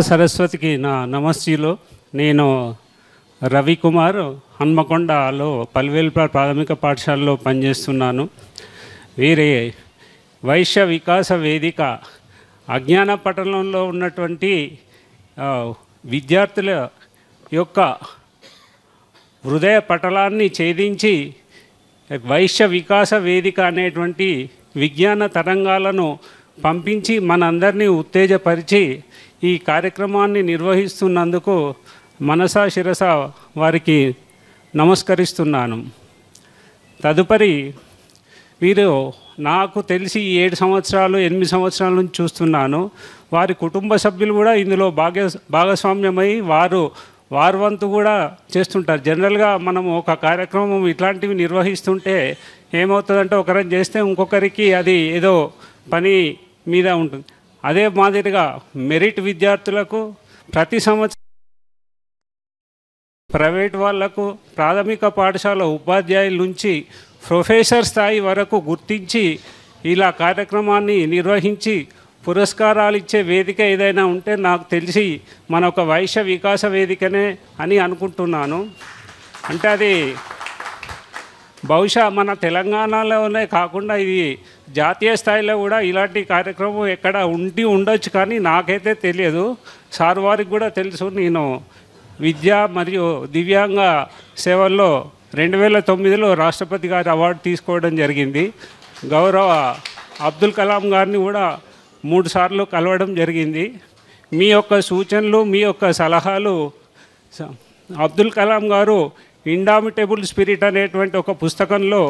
సరస్వతికి నా నమస్సులు. నేను రవికుమార్, హన్మకొండలో పల్వేల్ప ప్రాథమిక పాఠశాలలో పనిచేస్తున్నాను. వీరి వైశ్య వికాస వేదిక అజ్ఞాన పట్టణంలో ఉన్నటువంటి విద్యార్థుల యొక్క హృదయ పటలాన్ని ఛేదించి వైశ్య వికాస వేదిక అనేటువంటి విజ్ఞాన తరంగాలను పంపించి మనందరినీ ఉత్తేజపరిచి ఈ కార్యక్రమాన్ని నిర్వహిస్తున్నందుకు మనసా శిరస వారికి నమస్కరిస్తున్నాను. తదుపరి వీరు నాకు తెలిసి 7 సంవత్సరాలు 8 సంవత్సరాల నుంచి చూస్తున్నాను. వారి కుటుంబ సభ్యులు కూడా ఇందులో భాగస్వామ్యమై వారి వంతు కూడా చేస్తుంటారు. జనరల్గా మనం ఒక కార్యక్రమం ఇట్లాంటివి నిర్వహిస్తుంటే ఏమవుతుందంటే ఒకరం చేస్తే ఇంకొకరికి అది ఏదో పని మీద ఉంటుంది. అదే మాదిరిగా మెరిట్ విద్యార్థులకు ప్రతి సంవత్సరం ప్రైవేట్ వాళ్లకు ప్రాథమిక పాఠశాల ఉపాధ్యాయుల నుంచి ప్రొఫెసర్ స్థాయి వరకు గుర్తించి ఇలా కార్యక్రమాన్ని నిర్వహించి పురస్కారాలు ఇచ్చే వేదిక ఏదైనా ఉంటే నాకు తెలిసి మన ఒక వైశ్య వికాస వేదికనే అని అనుకుంటున్నాను. అంటే అది బహుశా మన తెలంగాణలోనే కాకుండా ఇది జాతీయ స్థాయిలో కూడా ఇలాంటి కార్యక్రమం ఎక్కడ ఉండొచ్చు, కానీ నాకైతే తెలియదు. సార్ వారికి కూడా తెలుసు. నేను విద్య మరియు దివ్యాంగ సేవల్లో 2009లో రాష్ట్రపతి గారి అవార్డు తీసుకోవడం జరిగింది. గౌరవ అబ్దుల్ కలాం గారిని కూడా 3 సార్లు కలవడం జరిగింది. మీ యొక్క సూచనలు, మీ యొక్క సలహాలు, అబ్దుల్ కలాం గారు ఇండామిటబుల్ స్పిరిట్ అనేటువంటి ఒక పుస్తకంలో